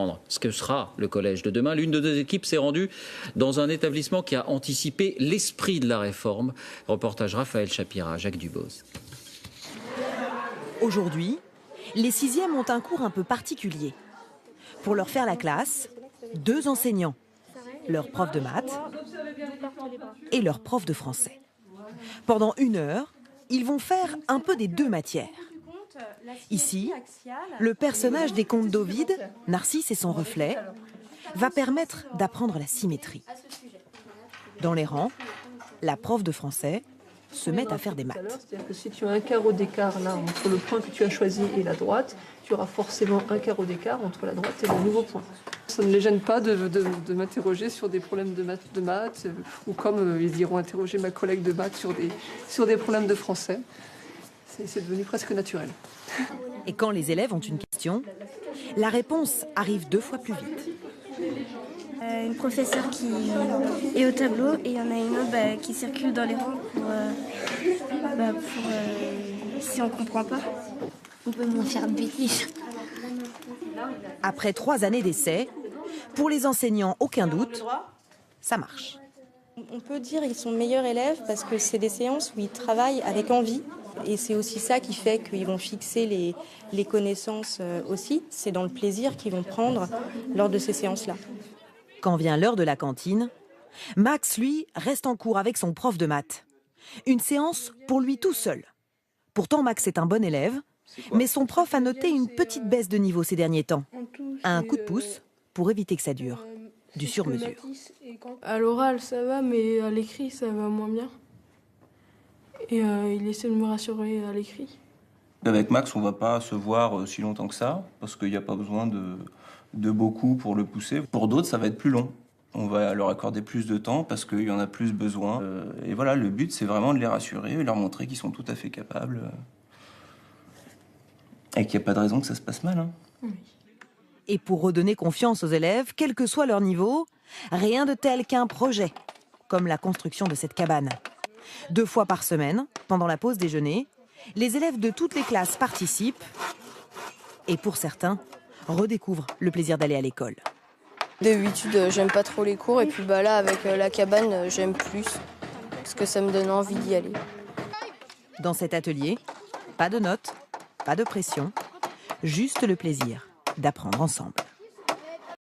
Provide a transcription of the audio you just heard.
Ce que sera le collège de demain. L'une de deux équipes s'est rendue dans un établissement qui a anticipé l'esprit de la réforme. Reportage Raphaël Chapira, Jacques Dubose. Aujourd'hui, les sixièmes ont un cours un peu particulier. Pour leur faire la classe, 2 enseignants, leur prof de maths et leur prof de français. Pendant 1 heure, ils vont faire un peu des 2 matières. Ici, le personnage des contes d'Ovide, Narcisse et son reflet, va permettre d'apprendre la symétrie. Dans les rangs, la prof de français se met à faire des maths. C'est-à-dire que si tu as un carreau d'écart là entre le point que tu as choisi et la droite, tu auras forcément un carreau d'écart entre la droite et le nouveau point. Ça ne les gêne pas de m'interroger sur des problèmes de maths ou comme ils iront interroger ma collègue de maths sur des problèmes de français. C'est devenu presque naturel. Et quand les élèves ont une question, la réponse arrive 2 fois plus vite. Une professeure qui est au tableau et il y en a une autre qui circule dans les rangs pour si on ne comprend pas. On peut moins faire de bêtises. Après 3 années d'essai, pour les enseignants, aucun doute, ça marche. On peut dire qu'ils sont meilleurs élèves parce que c'est des séances où ils travaillent avec envie. Et c'est aussi ça qui fait qu'ils vont fixer les connaissances aussi. C'est dans le plaisir qu'ils vont prendre lors de ces séances-là. Quand vient l'heure de la cantine, Max, lui, reste en cours avec son prof de maths. Une séance pour lui tout seul. Pourtant, Max est un bon élève, mais son prof a noté une petite baisse de niveau ces derniers temps. Un coup de pouce pour éviter que ça dure. Du sur-mesure. À l'oral, ça va, mais à l'écrit, ça va moins bien. Et il essaie de me rassurer à l'écrit. Avec Max, on ne va pas se voir si longtemps que ça, parce qu'il n'y a pas besoin de beaucoup pour le pousser. Pour d'autres, ça va être plus long. On va leur accorder plus de temps parce qu'il y en a plus besoin. Et voilà, le but, c'est vraiment de les rassurer et leur montrer qu'ils sont tout à fait capables. Et qu'il n'y a pas de raison que ça se passe mal. Oui. Et pour redonner confiance aux élèves, quel que soit leur niveau, rien de tel qu'un projet, comme la construction de cette cabane. 2 fois par semaine, pendant la pause déjeuner, les élèves de toutes les classes participent et pour certains, redécouvrent le plaisir d'aller à l'école. D'habitude, j'aime pas trop les cours et puis là, avec la cabane, j'aime plus parce que ça me donne envie d'y aller. Dans cet atelier, pas de notes, pas de pression, juste le plaisir d'apprendre ensemble.